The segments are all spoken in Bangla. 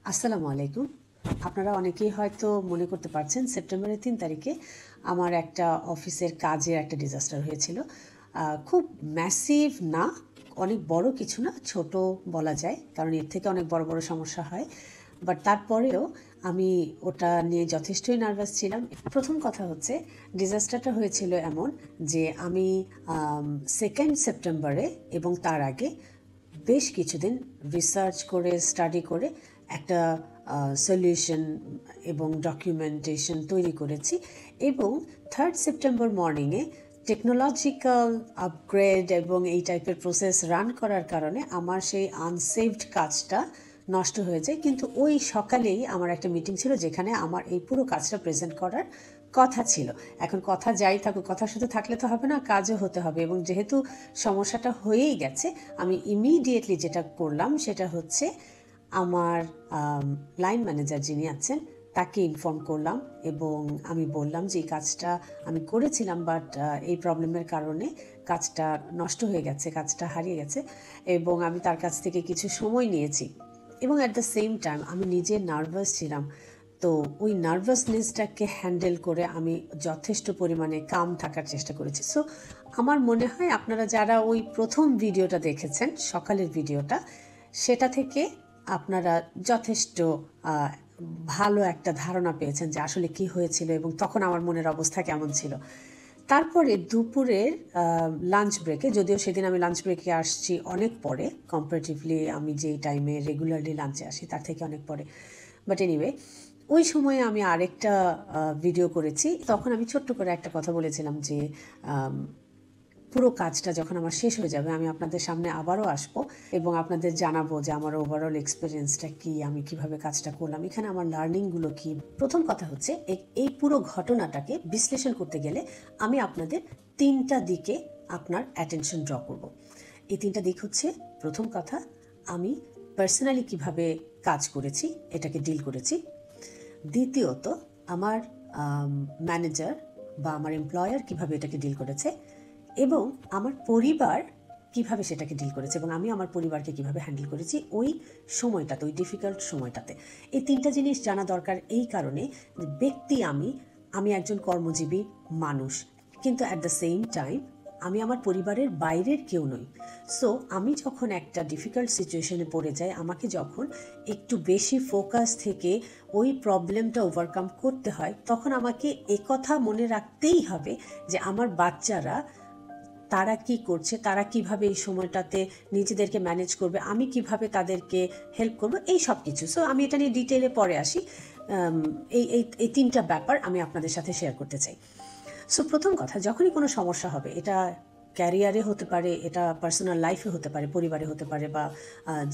আসসালামু আলাইকুম। আপনারা অনেকেই হয়তো মনে করতে পারছেন সেপ্টেম্বরের ৩ তারিখে আমার একটা অফিসের কাজের একটা ডিজাস্টার হয়েছিল। খুব ম্যাসিভ না, অনেক বড় কিছু না, ছোট বলা যায়, কারণ এর থেকে অনেক বড় বড় সমস্যা হয়। বাট তারপরেও আমি ওটা নিয়ে যথেষ্টই নার্ভাস ছিলাম। প্রথম কথা হচ্ছে, ডিজাস্টারটা হয়েছিল এমন যে আমি 2nd সেপ্টেম্বরে এবং তার আগে বেশ কিছুদিন রিসার্চ করে স্টাডি করে একটা সলিউশন এবং ডকুমেন্টেশন তৈরি করেছি এবং 3rd সেপ্টেম্বর মর্নিংয়ে টেকনোলজিক্যাল আপগ্রেড এবং এই টাইপের প্রসেস রান করার কারণে আমার সেই আনসেভড কাজটা নষ্ট হয়ে যায়। কিন্তু ওই সকালেই আমার একটা মিটিং ছিল যেখানে আমার এই পুরো কাজটা প্রেজেন্ট করার কথা ছিল। এখন কথা যাই থাকুক, কথা শুধু থাকলে তো হবে না, কাজও হতে হবে। এবং যেহেতু সমস্যাটা হয়েই গেছে, আমি ইমিডিয়েটলি যেটা করলাম সেটা হচ্ছে আমার লাইন ম্যানেজার যিনি আছেন তাকে ইনফর্ম করলাম এবং আমি বললাম যে এই কাজটা আমি করেছিলাম, বাট এই প্রবলেমের কারণে কাজটা নষ্ট হয়ে গেছে, কাজটা হারিয়ে গেছে এবং আমি তার কাছ থেকে কিছু সময় নিয়েছি এবং অ্যাট দ্য সেম টাইম আমি নিজে নার্ভাস ছিলাম। তো ওই নার্ভাসনেসটাকে হ্যান্ডেল করে আমি যথেষ্ট পরিমাণে কাম থাকার চেষ্টা করেছি। সো আমার মনে হয় আপনারা যারা ওই প্রথম ভিডিওটা দেখেছেন, সকালের ভিডিওটা, সেটা থেকে আপনারা যথেষ্ট ভালো একটা ধারণা পেয়েছেন যে আসলে কি হয়েছিল এবং তখন আমার মনের অবস্থা কেমন ছিল। তারপরে দুপুরের লাঞ্চ ব্রেকে, যদিও সেদিন আমি লাঞ্চ ব্রেকে আসছি অনেক পরে, কম্পারেটিভলি আমি যেই টাইমে রেগুলারলি লাঞ্চে আসি তার থেকে অনেক পরে, বাট এনিওয়ে ওই সময়ে আমি আরেকটা ভিডিও করেছি। তখন আমি ছোট্ট করে একটা কথা বলেছিলাম যে পুরো কাজটা যখন আমার শেষ হয়ে যাবে আমি আপনাদের সামনে আবারও আসব এবং আপনাদের জানাবো যে আমার ওভারঅল এক্সপিরিয়েন্সটা কি, আমি কিভাবে কাজটা করলাম, এখানে আমার লার্নিংগুলো কি। প্রথম কথা হচ্ছে, এই পুরো ঘটনাটাকে বিশ্লেষণ করতে গেলে আমি আপনাদের 3টা দিকে আপনার অ্যাটেনশন ড্র করব। এই 3টা দিক হচ্ছে, প্রথম কথা, আমি পার্সোনালি কিভাবে কাজ করেছি, এটাকে ডিল করেছি। দ্বিতীয়ত, আমার ম্যানেজার বা আমার এমপ্লয়ার কিভাবে এটাকে ডিল করেছে এবং আমার পরিবার কিভাবে সেটাকে ডিল করেছে এবং আমি আমার পরিবারকে কিভাবে হ্যান্ডেল করেছি ওই সময়টাতে, ওই ডিফিকাল্ট সময়টাতে। এই 3টা জিনিস জানা দরকার এই কারণে যে ব্যক্তি আমি একজন কর্মজীবী মানুষ, কিন্তু অ্যাট দ্য সেম টাইম আমি আমার পরিবারের বাইরের কেউ নই। সো আমি যখন একটা ডিফিকাল্ট সিচুয়েশনে পড়ে যাই, আমাকে যখন একটু বেশি ফোকাস থেকে ওই প্রবলেমটা ওভারকাম করতে হয়, তখন আমাকে একথা মনে রাখতেই হবে যে আমার বাচ্চারা তারা কি করছে, তারা কিভাবে এই সময়টাতে নিজেদেরকে ম্যানেজ করবে, আমি কিভাবে তাদেরকে হেল্প করব, এই সব কিছু। সো আমি এটা নিয়ে ডিটেলে পরে আসি। এই এই এই 3টা ব্যাপার আমি আপনাদের সাথে শেয়ার করতে চাই। সো প্রথম কথা, যখনই কোনো সমস্যা হবে, এটা ক্যারিয়ারে হতে পারে, এটা পার্সোনাল লাইফে হতে পারে, পরিবারে হতে পারে, বা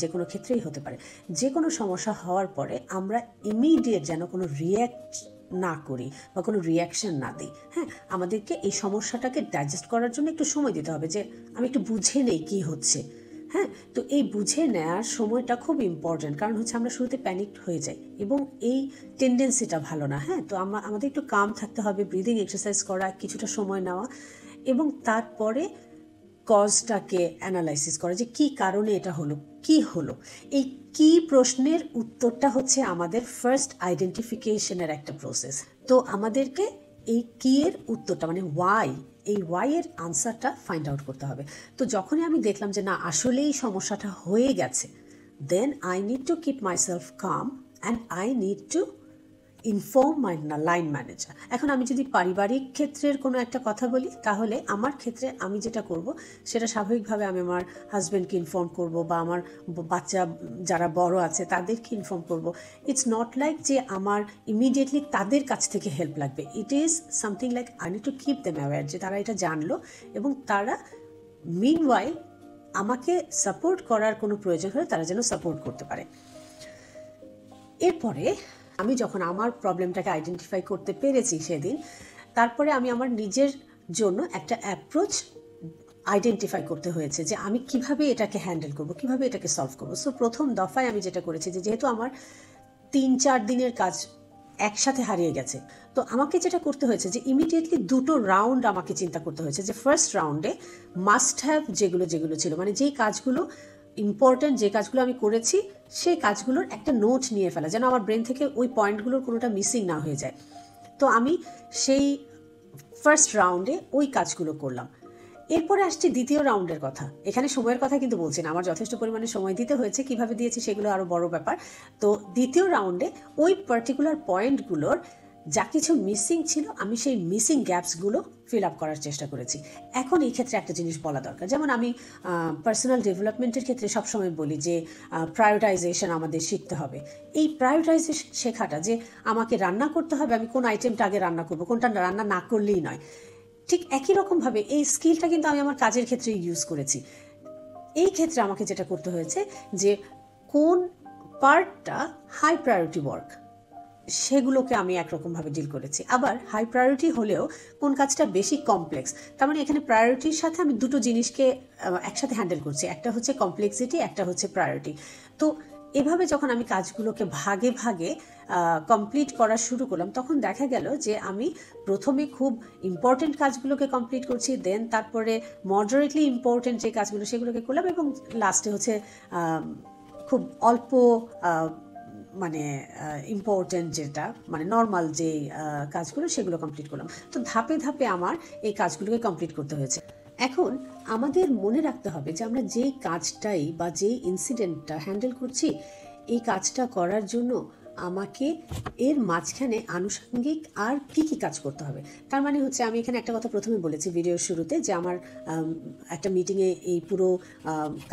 যে কোনো ক্ষেত্রেই হতে পারে, যে কোনো সমস্যা হওয়ার পরে আমরা ইমিডিয়েট যেন কোনো রিয়্যাক্ট না করি বা কোনো রিয়াকশন না দিই। হ্যাঁ, আমাদেরকে এই সমস্যাটাকে ডাইজেস্ট করার জন্য একটু সময় দিতে হবে, যে আমি একটু বুঝে নেই কী হচ্ছে। হ্যাঁ, তো এই বুঝে নেওয়ার সময়টা খুব ইম্পর্ট্যান্ট, কারণ হচ্ছে আমরা শুরুতে প্যানিকড হয়ে যাই এবং এই টেন্ডেন্সিটা ভালো না। হ্যাঁ, তো আমাদের একটু কাম থাকতে হবে, ব্রিদিং এক্সারসাইজ করা, কিছুটা সময় নেওয়া এবং তারপরে কজটাকে অ্যানালাইসিস করা যে কী কারণে এটা হলো, কি হলো। এই কি প্রশ্নের উত্তরটা হচ্ছে আমাদের ফার্স্ট আইডেন্টিফিকেশনের একটা প্রসেস। তো আমাদেরকে এই কি এর উত্তরটা, মানে ওয়াই, এই ওয়াই এর আনসারটা ফাইন্ড আউট করতে হবে। তো যখনই আমি দেখলাম যে না, আসলেই সমস্যাটা হয়ে গেছে, then I need to keep myself calm and I need to inform my line manager. এখন আমি যদি পারিবারিক ক্ষেত্রের কোনো একটা কথা বলি, তাহলে আমার ক্ষেত্রে আমি যেটা করব সেটা স্বাভাবিকভাবে আমি আমার হাজব্যান্ডকে ইনফর্ম করব বা আমার বাচ্চা যারা বড় আছে তাদেরকে ইনফর্ম করব। ইটস নট লাইক যে আমার ইমিডিয়েটলি তাদের কাছ থেকে হেল্প লাগবে। It is something like I need to keep them aware, যে তারা এটা জানলো এবং তারা মিনওয়াইল আমাকে সাপোর্ট করার কোনো প্রয়োজন হলে তারা যেন সাপোর্ট করতে পারে। এরপরে আমি যখন আমার প্রবলেমটাকে আইডেন্টিফাই করতে পেরেছি সেদিন, তারপরে আমি আমার নিজের জন্য একটা অ্যাপ্রোচ আইডেন্টিফাই করতে হয়েছে যে আমি কিভাবে এটাকে হ্যান্ডেল করব, কিভাবে এটাকে সলভ করব। সো প্রথম দফায় আমি যেটা করেছি, যে যেহেতু আমার 3-4 দিনের কাজ একসাথে হারিয়ে গেছে, তো আমাকে যেটা করতে হয়েছে যে ইমিডিয়েটলি 2টো রাউন্ড আমাকে চিন্তা করতে হয়েছে। যে ফার্স্ট রাউন্ডে মাস্ট হ্যাভ যেগুলো ছিল, মানে যেই কাজগুলো ইম্পর্ট্যান্ট যে কাজগুলো আমি করেছি সেই কাজগুলোর একটা নোট নিয়ে ফেলা, যেন আমার ব্রেন থেকে ওই পয়েন্টগুলোর কোনোটা মিসিং না হয়ে যায়। তো আমি সেই ফার্স্ট রাউন্ডে ওই কাজগুলো করলাম। এরপরে আসছে দ্বিতীয় রাউন্ডের কথা। এখানে সময়ের কথা কিন্তু বলছি না, আমার যথেষ্ট পরিমাণে সময় দিতে হয়েছে, কিভাবে দিয়েছি সেগুলো আরও বড় ব্যাপার। তো দ্বিতীয় রাউন্ডে ওই পার্টিকুলার পয়েন্টগুলোর যা কিছু মিসিং ছিল আমি সেই মিসিং গ্যাপসগুলো ফিল আপ করার চেষ্টা করেছি। এখন এই ক্ষেত্রে একটা জিনিস বলা দরকার, যেমন আমি পার্সোনাল ডেভেলপমেন্টের ক্ষেত্রে সবসময় বলি যে প্রায়োরিটাইজেশন আমাদের শিখতে হবে। এই প্রায়োরিটাইজেশন শেখাটা যে আমাকে রান্না করতে হবে, আমি কোন আইটেমটা আগে রান্না করবো, কোনটা রান্না না করলেই নয়, ঠিক একই রকমভাবে এই স্কিলটা কিন্তু আমি আমার কাজের ক্ষেত্রে ইউজ করেছি। এই ক্ষেত্রে আমাকে যেটা করতে হয়েছে যে কোন পার্টটা হাই প্রায়োরিটি ওয়ার্ক সেগুলোকে আমি একরকমভাবে ডিল করেছি। আবার হাই প্রায়োরিটি হলেও কোন কাজটা বেশি কমপ্লেক্স, তার মানে এখানে প্রায়োরিটির সাথে আমি দুটো জিনিসকে একসাথে হ্যান্ডেল করছি, একটা হচ্ছে কমপ্লেক্সিটি, একটা হচ্ছে প্রায়োরিটি। তো এভাবে যখন আমি কাজগুলোকে ভাগে ভাগে কমপ্লিট করা শুরু করলাম, তখন দেখা গেল যে আমি প্রথমে খুব ইম্পর্টেন্ট কাজগুলোকে কমপ্লিট করছি, দেন তারপরে মডারেটলি ইম্পর্টেন্ট যে কাজগুলো সেগুলোকে করলাম, এবং লাস্টে হচ্ছে খুব অল্প মানে ইম্পর্টেন্ট যেটা মানে নর্মাল যে কাজগুলো সেগুলো কমপ্লিট করলাম। তো ধাপে ধাপে আমার এই কাজগুলোকে কমপ্লিট করতে হয়েছে। এখন আমাদের মনে রাখতে হবে যে আমরা যেই কাজটাই বা যেই ইনসিডেন্টটা হ্যান্ডেল করছি, এই কাজটা করার জন্য আমাকে এর মাঝখানে আনুষঙ্গিক আর কি কি কাজ করতে হবে। তার মানে হচ্ছে আমি এখানে একটা কথা প্রথমে বলেছি ভিডিওর শুরুতে, যে আমার একটা মিটিংয়ে এই পুরো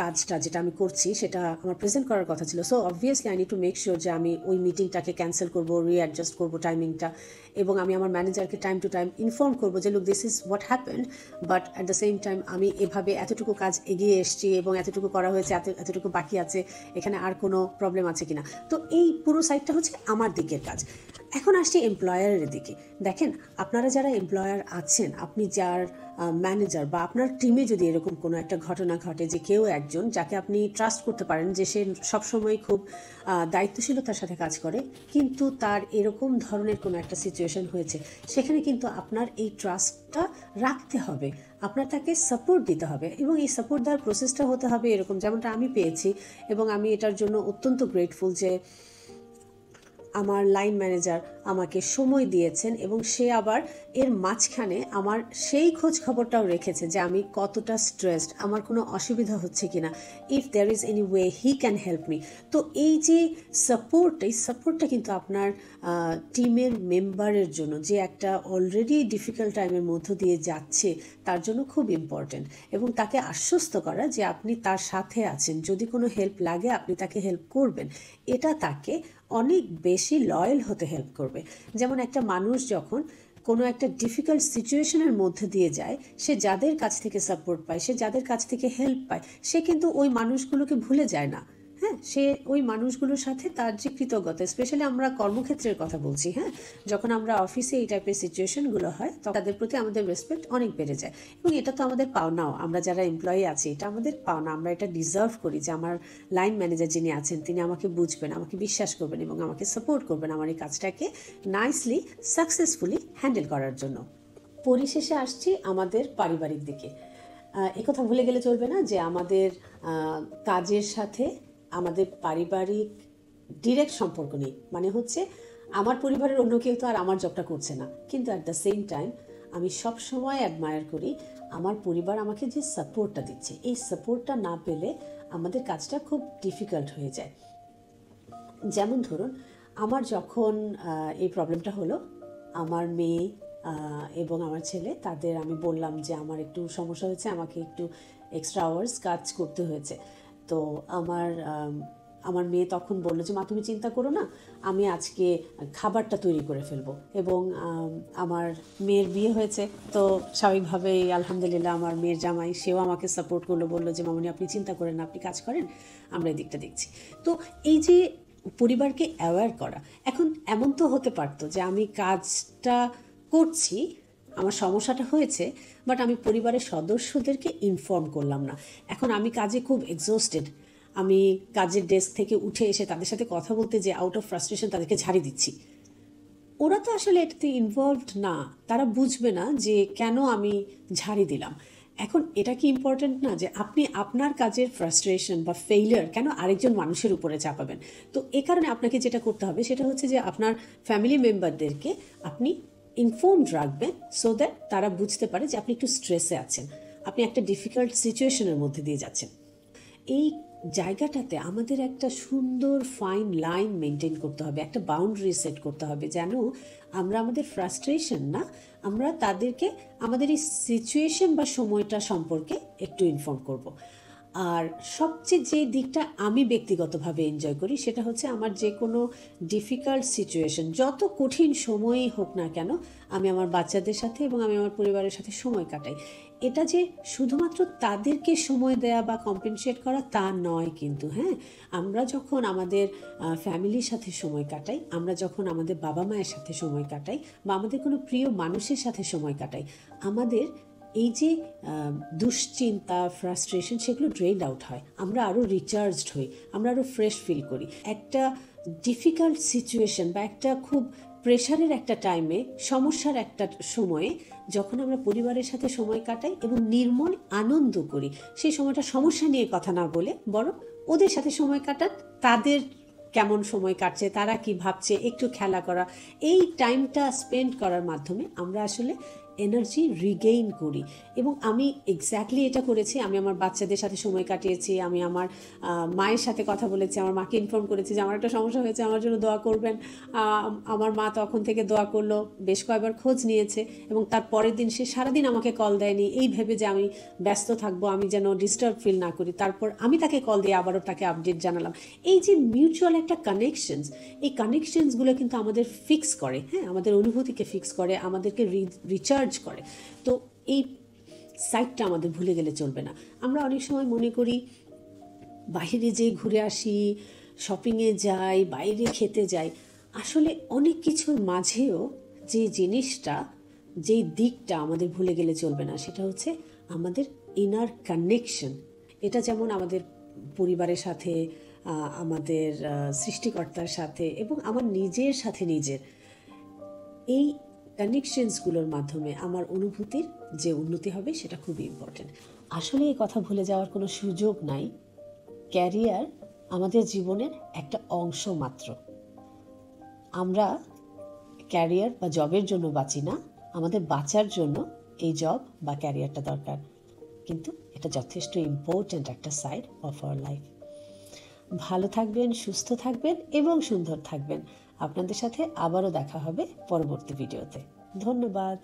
কাজটা যেটা আমি করছি সেটা আমার প্রেজেন্ট করার কথা ছিল। So obviously I need to make sure যে আমি ওই মিটিংটাকে ক্যান্সেল করবো, রিঅ্যাডজাস্ট করবো টাইমিংটা, এবং আমি আমার ম্যানেজারকে টাইম টু টাইম ইনফর্ম করবো যে look this is what happened, but at the same time আমি এভাবে এতটুকু কাজ এগিয়ে এসেছি এবং এতটুকু করা হয়েছে, এতটুকু বাকি আছে, এখানে আর কোনো প্রবলেম আছে কিনা। তো এই পুরো সাইডটা হচ্ছে আমার দিকের কাজ। এখন আসছি এমপ্লয়ারের দিকে। দেখেন, আপনারা যারা এমপ্লয়ার আছেন, আপনি যার ম্যানেজার বা আপনার টিমে যদি এরকম কোনো একটা ঘটনা ঘটে যে কেউ একজন যাকে আপনি ট্রাস্ট করতে পারেন, যে সে সবসময় খুব দায়িত্বশীলতার সাথে কাজ করে, কিন্তু তার এরকম ধরনের কোনো একটা সিচুয়েশন হয়েছে, সেখানে কিন্তু আপনার এই ট্রাস্টটা রাখতে হবে, আপনার তাকে সাপোর্ট দিতে হবে, এবং এই সাপোর্ট দেওয়ার প্রসেসটা হতে হবে এরকম যেমনটা আমি পেয়েছি। এবং আমি এটার জন্য অত্যন্ত গ্রেটফুল যে আমার লাইন ম্যানেজার আমাকে সময় দিয়েছেন, এবং সে আবার এর মাঝখানে আমার সেই খোঁজ খবরটাও রেখেছে যে আমি কতটা স্ট্রেসড, আমার কোনো অসুবিধা হচ্ছে কিনা, if there is any way he can help me. তো এই যে সাপোর্ট, এই সাপোর্টটা কিন্তু আপনার টিমের মেম্বারের জন্য, যে একটা অলরেডি ডিফিকাল্ট টাইমের মধ্য দিয়ে যাচ্ছে, তার জন্য খুব ইম্পর্টেন্ট। এবং তাকে আশ্বস্ত করা যে আপনি তার সাথে আছেন, যদি কোনো হেল্প লাগে আপনি তাকে হেল্প করবেন, এটা তাকে অনেক বেশি লয়াল হতে হেল্প করবে। যেমন একটা মানুষ যখন কোনো একটা ডিফিকাল্ট সিচুয়েশনের মধ্যে দিয়ে যায়, সে যাদের কাছ থেকে সাপোর্ট পায়, সে যাদের কাছ থেকে হেল্প পায়, সে কিন্তু ওই মানুষগুলোকে ভুলে যায় না। হ্যাঁ, সে ওই মানুষগুলোর সাথে তার যে কৃতজ্ঞতা, স্পেশালি আমরা কর্মক্ষেত্রের কথা বলছি, হ্যাঁ, যখন আমরা অফিসে এই টাইপের সিচুয়েশনগুলো হয় তখন তাদের প্রতি আমাদের রেসপেক্ট অনেক বেড়ে যায়। এবং এটা তো আমাদের পাওনাও, আমরা যারা এমপ্লয়ি আছি এটা আমাদের পাওনা, আমরা এটা ডিজার্ভ করি যে আমার লাইন ম্যানেজার যিনি আছেন তিনি আমাকে বুঝবেন, আমাকে বিশ্বাস করবেন এবং আমাকে সাপোর্ট করবেন আমার এই কাজটাকে নাইসলি সাকসেসফুলি হ্যান্ডেল করার জন্য। পরিশেষে আসছি আমাদের পারিবারিক দিকে। একথা ভুলে গেলে চলবে না যে আমাদের কাজের সাথে আমাদের পারিবারিক ডিরেক্ট সম্পর্ক নেই, মানে হচ্ছে আমার পরিবারের অন্য কেউ তো আর আমার জবটা করছে না, কিন্তু অ্যাট দ্য সেম টাইম আমি সব সময় অ্যাডমায়ার করি আমার পরিবার আমাকে যে সাপোর্টটা দিচ্ছে। এই সাপোর্টটা না পেলে আমাদের কাজটা খুব ডিফিকাল্ট হয়ে যায়। যেমন ধরুন, আমার যখন এই প্রবলেমটা হলো, আমার মেয়ে এবং আমার ছেলে, তাদের আমি বললাম যে আমার একটু সমস্যা হয়েছে, আমাকে একটু এক্সট্রা আওয়ার্স কাজ করতে হয়েছে। তো আমার মেয়ে তখন বললো যে মা তুমি চিন্তা করো না, আমি আজকে খাবারটা তৈরি করে ফেলবো। এবং আমার মেয়ের বিয়ে হয়েছে, তো স্বাভাবিকভাবেই আলহামদুলিল্লাহ আমার মেয়ের জামাই সেও আমাকে সাপোর্ট করলো, বললো যে মামনি আপনি চিন্তা করেন না, আপনি কাজ করেন, আমরা এই দিকটা দেখছি। তো এই যে পরিবারকে অ্যাওয়্যার করা, এখন এমন তো হতে পারতো যে আমি কাজটা করছি, আমার সমস্যাটা হয়েছে, বাট আমি পরিবারের সদস্যদেরকে ইনফর্ম করলাম না। এখন আমি কাজে খুব এক্সস্টেড, আমি কাজের ডেস্ক থেকে উঠে এসে তাদের সাথে কথা বলতে যে আউট অফ ফ্রাস্ট্রেশন তাদেরকে ঝাড়ি দিচ্ছি। ওরা তো আসলে এটাতে ইনভলভড না, তারা বুঝবে না যে কেন আমি ঝাড়ি দিলাম। এখন এটা কি ইম্পর্ট্যান্ট না যে আপনি আপনার কাজের ফ্রাস্ট্রেশন বা ফেইলিয়ার কেন আরেকজন মানুষের উপরে চাপাবেন? তো এ কারণে আপনাকে যেটা করতে হবে সেটা হচ্ছে যে আপনার ফ্যামিলি মেম্বারদেরকে আপনি ইনফর্মড রাখবেন, সো দ্যাট তারা বুঝতে পারে যে আপনি একটু স্ট্রেসে আছেন, আপনি একটা ডিফিকাল্ট সিচুয়েশনের মধ্যে দিয়ে যাচ্ছেন। এই জায়গাটাতে আমাদের একটা সুন্দর ফাইন লাইন মেনটেন করতে হবে, একটা বাউন্ডারি সেট করতে হবে, যেন আমরা আমাদের ফ্রাস্ট্রেশন না, আমরা তাদেরকে আমাদের এই সিচুয়েশন বা সময়টা সম্পর্কে একটু ইনফর্ম করব। আর সবচেয়ে যে দিকটা আমি ব্যক্তিগতভাবে এনজয় করি সেটা হচ্ছে আমার যে কোনো ডিফিকাল্ট সিচুয়েশন, যত কঠিন সময়ই হোক না কেন, আমি আমার বাচ্চাদের সাথে এবং আমি আমার পরিবারের সাথে সময় কাটাই। এটা যে শুধুমাত্র তাদেরকে সময় দেয়া বা কম্পেনসেট করা তা নয় কিন্তু, হ্যাঁ, আমরা যখন আমাদের ফ্যামিলির সাথে সময় কাটাই, আমরা যখন আমাদের বাবা মায়ের সাথে সময় কাটাই বা আমাদের কোনো প্রিয় মানুষের সাথে সময় কাটাই, আমাদের এই যে দুশ্চিন্তা, ফ্রাস্ট্রেশন, সেগুলো ড্রেইন আউট হয়, আমরা আরও রিচার্জড হই, আমরা আরও ফ্রেশ ফিল করি। একটা ডিফিকাল্ট সিচুয়েশন বা একটা খুব প্রেশারের একটা টাইমে, সমস্যার একটা সময়ে যখন আমরা পরিবারের সাথে সময় কাটাই এবং নির্মল আনন্দ করি, সেই সময়টা সমস্যা নিয়ে কথা না বলে বরং ওদের সাথে সময় কাটান, তাদের কেমন সময় কাটছে, তারা কি ভাবছে, একটু খেলা করা, এই টাইমটা স্পেন্ড করার মাধ্যমে আমরা আসলে এনার্জি রিগেইন করি। এবং আমি এক্স্যাক্টলি এটা করেছি। আমি আমার বাচ্চাদের সাথে সময় কাটিয়েছি, আমি আমার মায়ের সাথে কথা বলেছি, আমার মাকে ইনফর্ম করেছি যে আমার একটা সমস্যা হয়েছে, আমার জন্য দোয়া করবেন। আমার মা তখন থেকে দোয়া করলো, বেশ কয়েকবার খোঁজ নিয়েছে এবং তার পরের দিন সে সারাদিন আমাকে কল দেয়নি, এই ভেবে যে আমি ব্যস্ত থাকবো, আমি যেন ডিস্টার্ব ফিল না করি। তারপর আমি তাকে কল দিয়ে আবারও তাকে আপডেট জানালাম। এই যে মিউচুয়াল একটা কানেকশনস, এই কানেকশনসগুলো কিন্তু আমাদের ফিক্স করে, হ্যাঁ, আমাদের অনুভূতিকে ফিক্স করে, আমাদেরকে রিচার্জ করে। তো এই সাইডটা আমাদের ভুলে গেলে চলবে না। আমরা অনেক সময় মনে করি বাইরে যেয়ে ঘুরে আসি, শপিংয়ে যাই, বাইরে খেতে যাই, আসলে অনেক কিছুর মাঝেও যে জিনিসটা, যেই দিকটা আমাদের ভুলে গেলে চলবে না, সেটা হচ্ছে আমাদের ইনার কানেকশন। এটা যেমন আমাদের পরিবারের সাথে, আমাদের সৃষ্টিকর্তার সাথে এবং আমার নিজের সাথে নিজের, এই কানেকশনসগুলোর মাধ্যমে আমার অনুভূতির যে উন্নতি হবে সেটা খুবই ইম্পর্টেন্ট। আসলে এই কথা ভুলে যাওয়ার কোনো সুযোগ নাই। ক্যারিয়ার আমাদের জীবনের একটা অংশ মাত্র। আমরা ক্যারিয়ার বা জবের জন্য বাঁচি না, আমাদের বাঁচার জন্য এই জব বা ক্যারিয়ারটা দরকার, কিন্তু এটা যথেষ্ট ইম্পর্ট্যান্ট একটা সাইড অফ আওয়ার লাইফ। ভালো থাকবেন, সুস্থ থাকবেন এবং সুন্দর থাকবেন। আপনাদের সাথে আবারও দেখা হবে পরবর্তী ভিডিওতে। ধন্যবাদ।